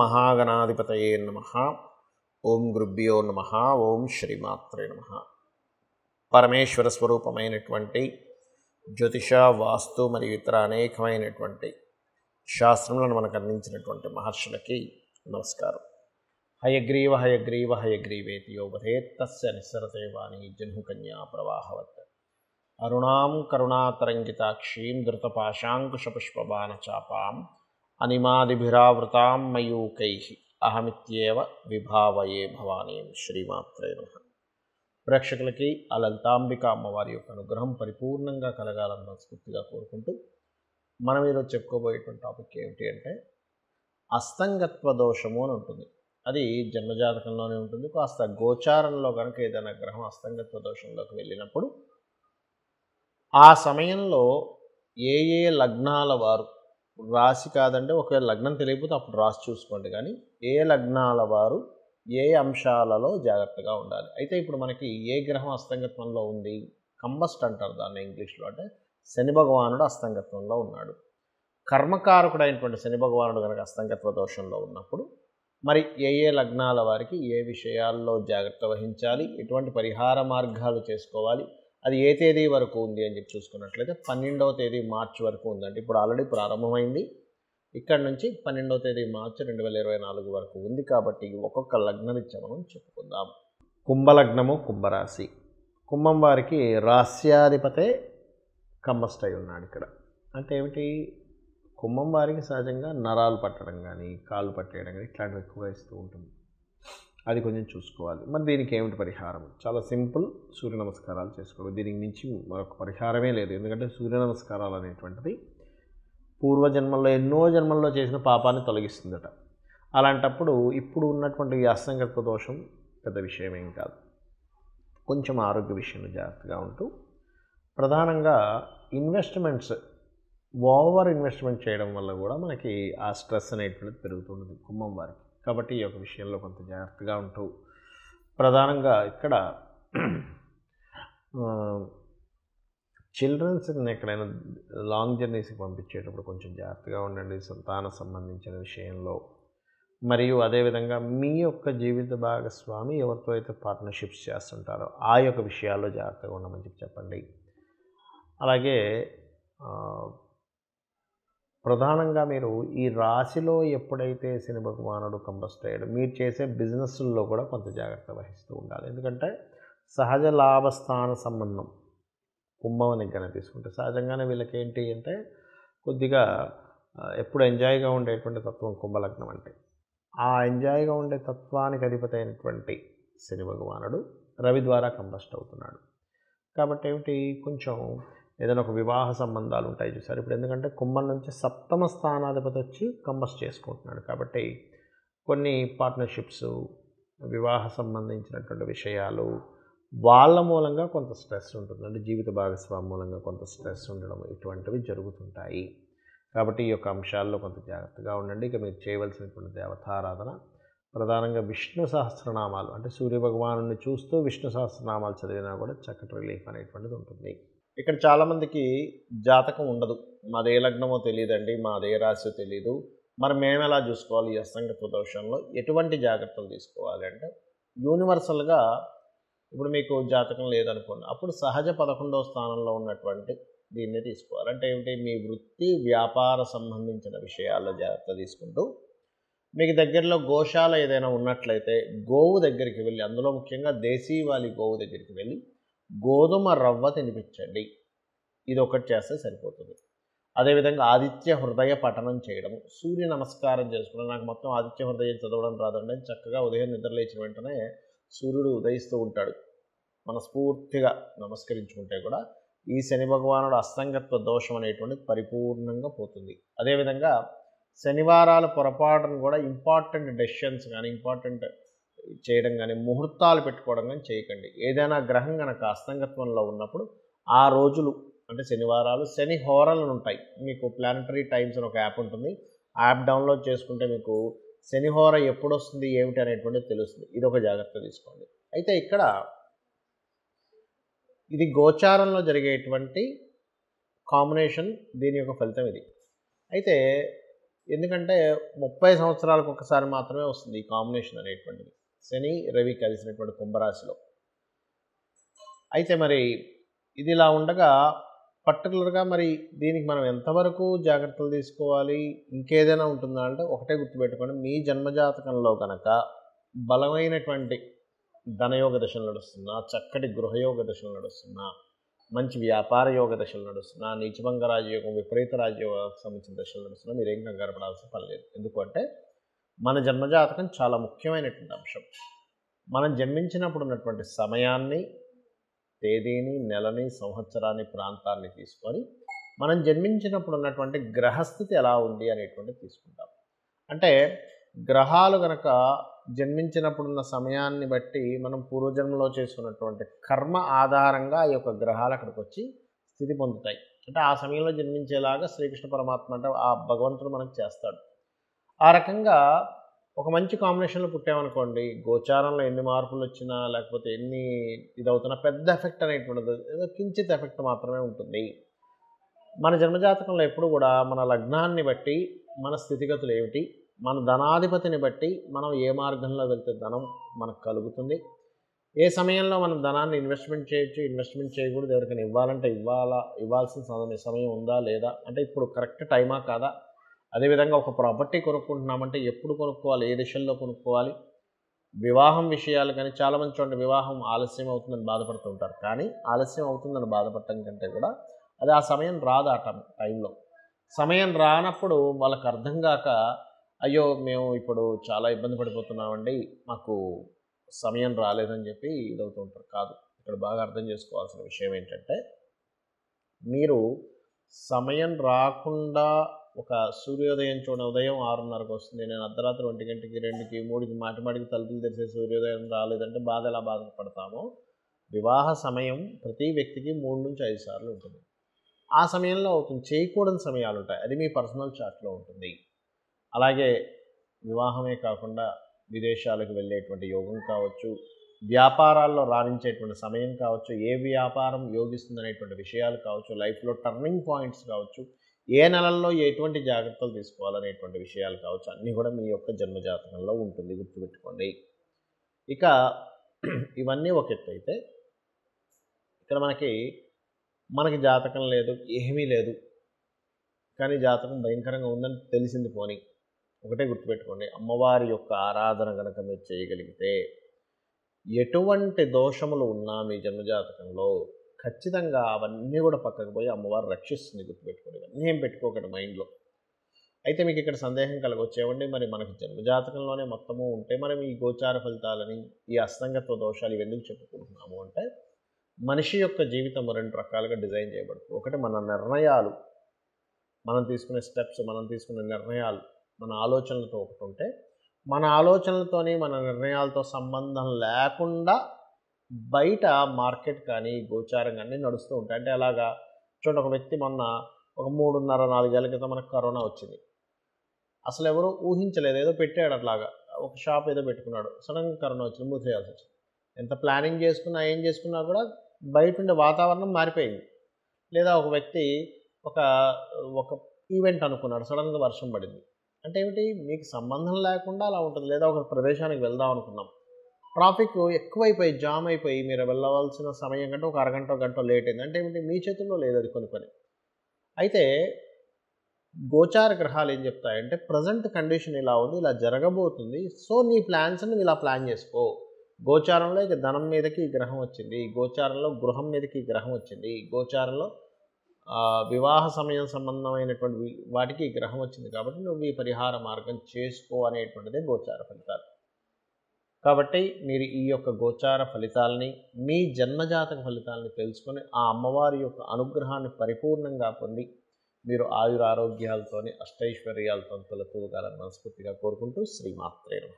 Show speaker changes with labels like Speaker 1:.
Speaker 1: మహాగణాధిపతయే నమః. ఓం గురుభ్యో నమః. ఓం శ్రీమాత్రే నమః. పరమేశ్వర స్వరూపమైనటువంటి జ్యోతిష, వాస్తు మరియు ఇతర అనేకమైనటువంటి శాస్త్రములను మనకు అందించినటువంటి మహర్షులకి నమస్కారం. హయగ్రీవ హయగ్రీవ హయగ్రీవేతి యోవధేత్ తస్య నిస్సరతే వాణి జహ్నుకన్యా ప్రవాహవత్. అరుణాం కరుణాతరంగితాక్షీం ధృతపాశాంకుశపుష్పబాణచాపాం అనిమాదిభిరావృతాం మయూకైః అహమిత్యేవ విభావయే భవానీం. శ్రీమాత్రే నమః. ప్రేక్షకులకి ఆ లలితాంబిక అమ్మవారి యొక్క అనుగ్రహం పరిపూర్ణంగా కలగాలని మనస్ఫూర్తిగా కోరుకుంటూ మనం ఈరోజు చెప్పుకోబోయేటువంటి టాపిక్ ఏమిటి అంటే అస్తంగత్వ దోషము అని ఉంటుంది. అది జన్మజాతకంలోనే ఉంటుంది. కాస్త గోచారంలో కనుక ఏదైనా గ్రహం అస్తంగత్వ దోషంలోకి వెళ్ళినప్పుడు ఆ సమయంలో ఏ ఏ లగ్నాల వారు, రాశి కాదంటే ఒకవేళ లగ్నం తెలియకపోతే అప్పుడు రాశి చూసుకోండి, కానీ ఏ లగ్నాల వారు ఏ అంశాలలో జాగ్రత్తగా ఉండాలి. అయితే ఇప్పుడు మనకి ఏ గ్రహం అస్తంగత్వంలో ఉంది, కంబస్ట్ అంటారు దాన్ని ఇంగ్లీష్లో, అంటే శని భగవానుడు అస్తంగత్వంలో ఉన్నాడు. కర్మకారకుడైనటువంటి శని భగవానుడు కనుక అస్తంగత్వ దోషంలో ఉన్నప్పుడు మరి ఏ ఏ లగ్నాల వారికి ఏ విషయాల్లో జాగ్రత్త వహించాలి, ఎటువంటి పరిహార మార్గాలు చేసుకోవాలి, అది ఏ తేదీ వరకు ఉంది అని చెప్పి చూసుకున్నట్లయితే 12వ తేదీ మార్చి వరకు ఉందండి. ఇప్పుడు ఆల్రెడీ ప్రారంభమైంది. ఇక్కడ నుంచి 12వ తేదీ మార్చి 2024 వరకు ఉంది. కాబట్టి ఒక్కొక్క లగ్నరీత్యా మనం చెప్పుకుందాం. కుంభలగ్నము, కుంభరాశి. కుంభం వారికి రాస్యాధిపతే కంబస్ట్ అయి ఉన్నాడు. ఇక్కడ అంటే ఏమిటి, కుంభం వారికి సహజంగా నరాలు పట్టడం కానీ కాళ్ళు పట్టేయడం కానీ ఇట్లాంటివి ఎక్కువగా ఇస్తూ ఉంటుంది. అది కొంచెం చూసుకోవాలి. మరి దీనికి ఏమిటి పరిహారం? చాలా సింపుల్, సూర్య నమస్కారాలు చేసుకోవాలి. దీనికి మించి మరొక పరిహారమే లేదు. ఎందుకంటే సూర్య నమస్కారాలు అనేటువంటిది పూర్వజన్మల్లో ఎన్నో జన్మల్లో చేసిన పాపాన్ని తొలగిస్తుందట. అలాంటప్పుడు ఇప్పుడు ఉన్నటువంటి ఈ అస్తంగత్వ దోషం పెద్ద విషయమేం కాదు. కొంచెం ఆరోగ్య విషయంలో జాగ్రత్తగా ఉంటూ, ప్రధానంగా ఇన్వెస్ట్మెంట్స్, ఓవర్ ఇన్వెస్ట్మెంట్ చేయడం వల్ల కూడా మనకి ఆ స్ట్రెస్ అనేటువంటిది పెరుగుతుంది కుంభం వారికి. కాబట్టి ఈ యొక్క విషయంలో కొంత జాగ్రత్తగా ఉంటూ, ప్రధానంగా ఇక్కడ చిల్డ్రన్స్ని ఎక్కడైనా లాంగ్ జర్నీస్కి పంపించేటప్పుడు కొంచెం జాగ్రత్తగా ఉండండి సంతాన సంబంధించిన విషయంలో. మరియు అదేవిధంగా మీ యొక్క జీవిత భాగస్వామి ఎవరితో అయితే పార్ట్నర్షిప్స్ చేస్తుంటారో ఆ యొక్క విషయాల్లో జాగ్రత్తగా ఉండమని చెప్పండి. అలాగే ప్రధానంగా మీరు ఈ రాశిలో ఎప్పుడైతే శని భగవానుడు కంబస్ట్ అయ్యాడు, మీరు చేసే బిజినెస్ల్లో కూడా కొంత జాగ్రత్త వహిస్తూ ఉండాలి. ఎందుకంటే సహజ లాభస్థాన సంబంధం కుంభం అని కనుక తీసుకుంటే సహజంగానే వీళ్ళకి ఏంటి అంటే కొద్దిగా ఎప్పుడు ఎంజాయ్గా ఉండేటువంటి తత్వం కుంభలగ్నం అంటే. ఆ ఎంజాయ్గా ఉండే తత్వానికి అధిపతి అయినటువంటి శని భగవానుడు రవి ద్వారా కంబస్ట్ అవుతున్నాడు. కాబట్టి ఏమిటి, కొంచెం ఏదైనా ఒక వివాహ సంబంధాలు ఉంటాయి చూసారు ఇప్పుడు. ఎందుకంటే కుంభం నుంచి సప్తమ స్థానాధిపతి వచ్చి కంబస్ట్ చేసుకుంటున్నాడు. కాబట్టి కొన్ని పార్ట్నర్షిప్స్, వివాహ సంబంధించినటువంటి విషయాలు, వాళ్ళ మూలంగా కొంత స్ట్రెస్ ఉంటుంది. అంటే జీవిత భాగస్వామి మూలంగా కొంత స్ట్రెస్ ఉండడం ఇటువంటివి జరుగుతుంటాయి. కాబట్టి ఈ యొక్క అంశాల్లో కొంత జాగ్రత్తగా ఉండండి. ఇక మీరు చేయవలసినటువంటి దేవతారాధన ప్రధానంగా విష్ణు సహస్రనామాలు, అంటే సూర్య భగవాను చూస్తూ విష్ణు సహస్రనామాలు చదివినా కూడా చక్కటి రిలీఫ్ అనేటువంటిది ఉంటుంది. ఇక్కడ చాలామందికి జాతకం ఉండదు, మాదే లగ్నమో తెలియదండి, మాదే రాశి తెలియదు, మరి మేము ఎలా చూసుకోవాలి ఈ అస్తంగత్వ దోషంలో, ఎటువంటి జాగ్రత్తలు తీసుకోవాలి అంటే యూనివర్సల్గా ఇప్పుడు మీకు జాతకం లేదనుకోండి, అప్పుడు సహజ 11వ స్థానంలో ఉన్నటువంటి దీన్ని తీసుకోవాలి. అంటే ఏమిటి, మీ వృత్తి వ్యాపార సంబంధించిన విషయాల్లో జాగ్రత్త తీసుకుంటూ, మీకు దగ్గరలో గోశాల ఏదైనా ఉన్నట్లయితే గోవు దగ్గరికి వెళ్ళి, అందులో ముఖ్యంగా దేశీవాలి గోవు దగ్గరికి వెళ్ళి గోధుమ రవ్వ తినిపించండి. ఇది ఒకటి చేస్తే సరిపోతుంది. అదేవిధంగా ఆదిత్య హృదయ పఠనం చేయడం, సూర్య నమస్కారం చేసుకోవడం. నాకు మొత్తం ఆదిత్య హృదయం చదవడం రాదండి, చక్కగా ఉదయం నిద్రలేచిన వెంటనే సూర్యుడు ఉదయిస్తూ ఉంటాడు, మనస్ఫూర్తిగా నమస్కరించుకుంటే కూడా ఈ శని భగవానుడు అస్తంగత్వ దోషం అనేటువంటిది పరిపూర్ణంగా పోతుంది. అదేవిధంగా శనివారాల పొరపాటును కూడా ఇంపార్టెంట్ డెసిషన్స్ కానీ, ఇంపార్టెంట్ చేయడం కానీ, ముహూర్తాలు పెట్టుకోవడం కానీ చేయకండి. ఏదైనా గ్రహం కనుక అస్తంగత్వంలో ఉన్నప్పుడు ఆ రోజులు అంటే శనివారాలు, శని హోరలు ఉంటాయి. మీకు ప్లానటరీ టైమ్స్ అని ఒక యాప్ ఉంటుంది. ఆ యాప్ డౌన్లోడ్ చేసుకుంటే మీకు శని హోర ఎప్పుడు వస్తుంది ఏమిటి అనేటువంటిది తెలుస్తుంది. ఇది ఒక జాగ్రత్త తీసుకోండి. అయితే ఇక్కడ ఇది గోచారంలో జరిగేటువంటి కాంబినేషన్, దీని యొక్క ఫలితం ఇది. అయితే ఎందుకంటే 30 సంవత్సరాలకు ఒకసారి మాత్రమే వస్తుంది ఈ కాంబినేషన్ అనేటువంటిది, శని రవి కలిసినటువంటి కుంభరాశిలో. అయితే మరి ఇది ఇలా ఉండగా పర్టికులర్గా మరి దీనికి మనం ఎంతవరకు జాగ్రత్తలు తీసుకోవాలి, ఇంకేదైనా ఉంటుందా అంటే ఒకటే గుర్తుపెట్టుకోండి, మీ జన్మజాతకంలో కనుక బలమైనటువంటి ధనయోగ దశలు నడుస్తున్నా, చక్కటి గృహయోగ దశలు నడుస్తున్నా, మంచి వ్యాపార యోగ దశలు నడుస్తున్నా, నీచభంగ రాజయోగం విపరీత రాజయోగానికి సంబంధించిన దశలు నడుస్తున్నా మీరేం కంగారు పడాల్సిన పని లేదు. ఎందుకంటే మన జన్మజాతకం చాలా ముఖ్యమైనటువంటి అంశం. మనం జన్మించినప్పుడు ఉన్నటువంటి సమయాన్ని, తేదీని, నెలని, సంవత్సరాన్ని, ప్రాంతాన్ని తీసుకొని మనం జన్మించినప్పుడు ఉన్నటువంటి గ్రహస్థితి ఎలా ఉంది అనేటువంటిది తీసుకుంటాం. అంటే గ్రహాలు కనుక జన్మించినప్పుడున్న సమయాన్ని బట్టి మనం పూర్వజన్మలో చేసుకున్నటువంటి కర్మ ఆధారంగా ఈ యొక్క గ్రహాలు అక్కడికి వచ్చి స్థితి పొందుతాయి. అంటే ఆ సమయంలో జన్మించేలాగా శ్రీకృష్ణ పరమాత్మ అంటే ఆ భగవంతుడు మనకు చేస్తాడు. ఆ రకంగా ఒక మంచి కాంబినేషన్లో పుట్టామనుకోండి, గోచారంలో ఎన్ని మార్పులు వచ్చినా లేకపోతే ఎన్ని ఇదవుతున్నా పెద్ద ఎఫెక్ట్ అనేటువంటిది ఏదో కించిత్ ఎఫెక్ట్ మాత్రమే ఉంటుంది. మన జన్మజాతకంలో ఎప్పుడు కూడా మన లగ్నాన్ని బట్టి మన స్థితిగతులు ఏమిటి, మన ధనాధిపతిని బట్టి మనం ఏ మార్గంలో వెళ్తే ధనం మనకు కలుగుతుంది, ఏ సమయంలో మనం ధనాన్ని ఇన్వెస్ట్మెంట్ చేయొచ్చు, ఇన్వెస్ట్మెంట్ చేయకూడదు, ఎవరికైనా ఇవ్వాలంటే ఇవ్వాల్సిన సమయం ఉందా లేదా, అంటే ఇప్పుడు కరెక్ట్ టైమా కాదా, అదేవిధంగా ఒక ప్రాపర్టీ కొనుక్కుంటున్నామంటే ఎప్పుడు కొనుక్కోవాలి, ఏ దిశల్లో కొనుక్కోవాలి, వివాహం విషయాలు కానీ చాలామంది చూడండి వివాహం ఆలస్యం అవుతుందని బాధపడుతూ ఉంటారు. కానీ ఆలస్యం అవుతుందని బాధపడటం కంటే కూడా అది ఆ సమయం రాదు. ఆ టైంలో సమయం రానప్పుడు వాళ్ళకి అర్థం కాక అయ్యో మేము ఇప్పుడు చాలా ఇబ్బంది పడిపోతున్నామండి, మాకు సమయం రాలేదని చెప్పి ఇదవుతూ ఉంటారు. కాదు, ఇక్కడ బాగా అర్థం చేసుకోవాల్సిన విషయం ఏంటంటే మీరు సమయం రాకుండా ఒక సూర్యోదయం చూడండి, ఉదయం 6:30కి వస్తుంది, నేను అర్ధరాత్రి 1 గంటకి 2కి 3కి మాటిమాటికి తలుపులు తెరిసే సూర్యోదయం రాలేదంటే ఎలా బాధపడతామో, వివాహ సమయం ప్రతి వ్యక్తికి 3 నుంచి 5 సార్లు ఉంటుంది. ఆ సమయంలో అవుతుంది. చేయకూడని సమయాలు ఉంటాయి, అది మీ పర్సనల్ చార్ట్లో ఉంటుంది. అలాగే వివాహమే కాకుండా విదేశాలకు వెళ్ళేటువంటి యోగం కావచ్చు, వ్యాపారాల్లో రాణించేటువంటి సమయం కావచ్చు, ఏ వ్యాపారం యోగిస్తుంది అనేటువంటి విషయాలు కావచ్చు, లైఫ్లో టర్నింగ్ పాయింట్స్ కావచ్చు, ఏ నెలల్లో ఎటువంటి జాగ్రత్తలు తీసుకోవాలనేటువంటి విషయాలు కావచ్చు, అన్నీ కూడా మీ యొక్క జన్మజాతకంలో ఉంటుంది, గుర్తుపెట్టుకోండి. ఇక ఇవన్నీ ఒక ఎత్తు అయితే ఇక్కడ మనకి జాతకం లేదు, ఏమీ లేదు, కానీ జాతకం భయంకరంగా ఉందని తెలిసింది పోని, ఒకటే గుర్తుపెట్టుకోండి, అమ్మవారి యొక్క ఆరాధన కనుక మీరు చేయగలిగితే ఎటువంటి దోషములు ఉన్నా మీ జన్మజాతకంలో ఖచ్చితంగా అవన్నీ కూడా పక్కకు పోయి అమ్మవారు రక్షిస్తుంది, గుర్తుపెట్టుకోండి. ఇవన్నీ ఏం పెట్టుకోకండి మైండ్లో. అయితే మీకు ఇక్కడ సందేహం కలగొచ్చేవండి, మరి మనకి జన్మజాతకంలోనే మొత్తము ఉంటే మనం ఈ గోచార ఫలితాలని, ఈ అస్తంగత్వ దోషాలు ఇవన్నీ చెప్పుకుంటున్నాము అంటే మనిషి యొక్క జీవితం 2 రకాలుగా డిజైన్ చేయబడుతుంది. ఒకటి మన నిర్ణయాలు, మనం తీసుకునే స్టెప్స్, మనం తీసుకునే నిర్ణయాలు, మన ఆలోచనలతో ఒకటి ఉంటే, మన ఆలోచనలతోని మన నిర్ణయాలతో సంబంధం లేకుండా బయట మార్కెట్ కానీ గోచారం కానీ నడుస్తూ ఉంటాయి. అంటే అలాగా చూడండి, ఒక వ్యక్తి మొన్న ఒక 3.5-4 ఏళ్ల క్రితం మనకు కరోనా వచ్చింది. అసలు ఎవరు ఊహించలేదు, ఏదో పెట్టాడు అట్లాగా, ఒక షాప్ ఏదో పెట్టుకున్నాడు, సడన్గా కరోనా వచ్చింది, మూసేయాల్సి వచ్చింది. ఎంత ప్లానింగ్ చేసుకున్నా ఏం చేసుకున్నా కూడా బయట ఉండే వాతావరణం మారిపోయింది. లేదా ఒక వ్యక్తి ఒక ఈవెంట్ అనుకున్నాడు, సడన్గా వర్షం పడింది. అంటే ఏమిటి, మీకు సంబంధం లేకుండా అలా ఉంటుంది. లేదా ఒక ప్రదేశానికి వెళ్దాం అనుకున్నాం, ట్రాఫిక్ ఎక్కువైపోయి జామ్ అయిపోయి మీరు వెళ్ళవలసిన సమయం కంటే ఒక అరగంట గంట లేట్ అయింది. అంటే ఏమిటి, మీ చేతుల్లో లేదు అది కొన్ని. అయితే గోచార గ్రహాలు ఏం చెప్తాయంటే ప్రజెంట్ కండిషన్ ఇలా ఉంది, ఇలా జరగబోతుంది, సో నీ ప్లాన్స్ని ఇలా ప్లాన్ చేసుకో. గోచారంలో ఇక ధనం మీదకి ఈ గ్రహం వచ్చింది, గోచారంలో గృహం మీదకి ఈ గ్రహం వచ్చింది, గోచారంలో వివాహ సమయం సంబంధమైనటువంటి వాటికి ఈ గ్రహం వచ్చింది, కాబట్టి నువ్వు ఈ పరిహార మార్గం చేసుకో అనేటువంటిదే గోచార ఫలితాలు. కాబట్టి మీరు ఈ యొక్క గోచార ఫలితాలని, మీ జన్మజాతక ఫలితాలని తెలుసుకొని ఆ అమ్మవారి యొక్క అనుగ్రహాన్ని పరిపూర్ణంగా పొంది మీరు ఆయురారోగ్యాలతోని అష్టైశ్వర్యాలతో తొలతూగాలని మనస్ఫూర్తిగా కోరుకుంటూ శ్రీమాత్రే నమః.